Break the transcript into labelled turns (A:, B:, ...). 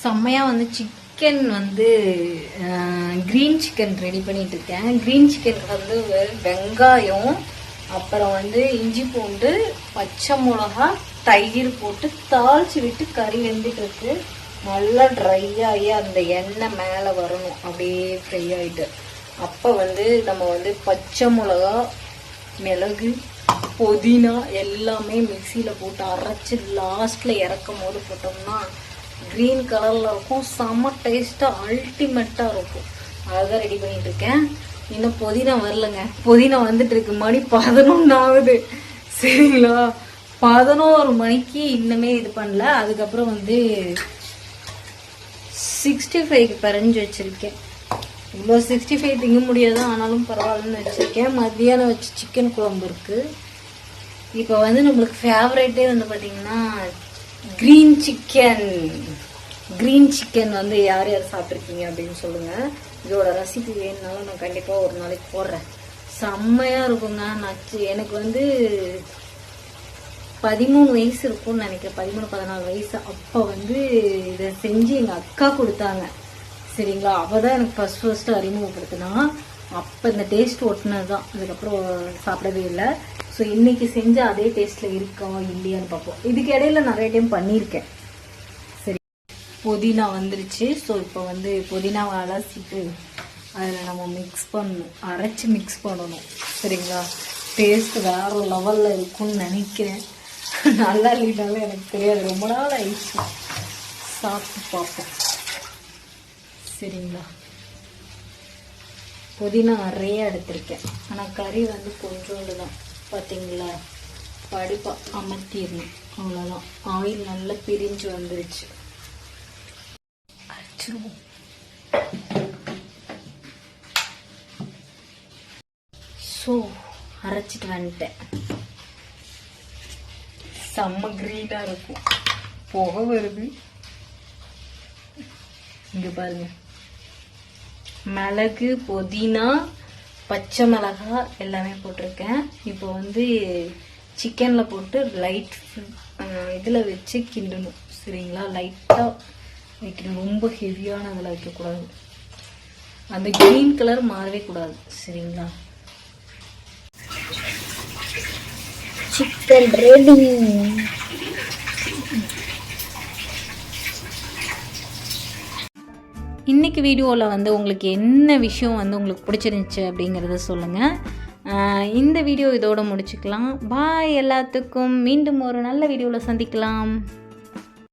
A: செம்மையாக வந்து சிக்கன் வந்து க்ரீன் சிக்கன் ரெடி பண்ணிட்டு இருக்கேன். க்ரீன் சிக்கனுக்கு வந்து வெங்காயம், அப்புறம் வந்து இஞ்சி பூண்டு, பச்சை மிளகா, தயிர் போட்டு தாளிச்சு விட்டு கறி வெந்துட்டு இருக்கு. நல்லா ட்ரை ஆகி அந்த எண்ணெய் மேலே வரணும், அப்படியே ஃப்ரை ஆகிட்டு. அப்போ வந்து நம்ம வந்து பச்சை மிளகா, மிளகு, புதினா எல்லாமே மிக்சியில் போட்டு அரைச்சி லாஸ்ட்டில் இறக்கும் போது போட்டோம்னா க்ரீன் கலரில் இருக்கும். செம்ம டேஸ்ட்டாக அல்டிமேட்டாக இருக்கும். அதுதான் ரெடி பண்ணிட்டு இருக்கேன். இன்னும் புதினா வரலங்க. புதினா வந்துட்டு இருக்கு. மணி 11 ஆகுது. சரிங்களா, 11 மணிக்கு இன்னுமே இது பண்ணல. அதுக்கப்புறம் வந்து 65க்கு பிறஞ்சு வச்சுருக்கேன். இவ்வளோ 65 திங்க முடியாது, ஆனாலும் பரவாயில்லன்னு வச்சுருக்கேன். மத்தியானம் வச்சு சிக்கன் குழம்பு இருக்குது. இப்போ வந்து நம்மளுக்கு ஃபேவரேட்டே வந்து பார்த்திங்கன்னா க்ரீன் சிக்கன். க்ரீன் சிக்கன் வந்து யார் யார் சாப்பிட்ருக்கீங்க அப்படின்னு சொல்லுங்கள். இதோட ரெசிபி வேணுனாலும் நான் கண்டிப்பாக ஒரு நாளைக்கு போடுறேன். செம்மையாக இருக்குங்க. எனக்கு வந்து 13 வயசு இருக்கும்னு நினைக்கிறேன், 13-14 வயசு. அப்போ வந்து இதை செஞ்சு எங்கள் அக்கா கொடுத்தாங்க. சரிங்களா, அவள் தான் எனக்கு ஃபஸ்ட்டு அறிமுகப்படுத்தினா. அப்போ இந்த டேஸ்ட் ஒட்டினது தான். அதுக்கப்புறம் சாப்பிடவே இல்லை. ஸோ இன்றைக்கி செஞ்ச அதே டேஸ்ட்டில் இருக்கா இல்லையான்னு பார்ப்போம். இதுக்கு இடையில நிறைய டைம் பண்ணியிருக்கேன். சரி, புதினா வந்துருச்சு. ஸோ இப்போ வந்து புதினாவை அலசிட்டு அதில் நம்ம மிக்ஸ் பண்ணணும், அரைச்சி மிக்ஸ் பண்ணணும். சரிங்களா, டேஸ்ட் வேறு லெவலில் இருக்கும்னு நினைக்கிறேன். நல்லா இல்லைனாலும் எனக்கு தெரியாது, ரொம்ப நாள் ஆயிடுச்சு. சாப்பிட்டு பார்ப்போம். சரிங்களா, புதினா நிறைய எடுத்திருக்கேன், ஆனால் கறி வந்து கொஞ்சோண்டு தான். பார்த்தீங்களா, படிப்பாக அமர்த்திடணும், அவ்வளோதான். ஆயில் நல்லா பிரிஞ்சு வந்துருச்சு. அரைச்சிருவோம். ஸோ அரைச்சிட்டு வந்துட்டேன். செம்ம க்ரீனாக இருக்கும். புகை வருது இங்கே பாருங்க. மிளகு, புதினா, பச்சை மிளகா எல்லாமே போட்டிருக்கேன். இப்போ வந்து சிக்கனில் போட்டு லைட் இதில் வச்சு கிண்டணும். சரிங்களா, லைட்டாக வைக்கணும், ரொம்ப ஹெவியான இதில் வைக்கக்கூடாது. அந்த க்ரீன் கலர் மாறவே கூடாது. சரிங்களா, சிக்கன் ரெடி. இன்றைக்கி வீடியோவில் வந்து உங்களுக்கு என்ன விஷயம் வந்து உங்களுக்கு பிடிச்சிருந்துச்சு அப்படிங்கிறத சொல்லுங்கள். இந்த வீடியோ இதோடு முடிச்சுக்கலாம். பாய் எல்லாத்துக்கும். மீண்டும் ஒரு நல்ல வீடியோவில் சந்திக்கலாம்.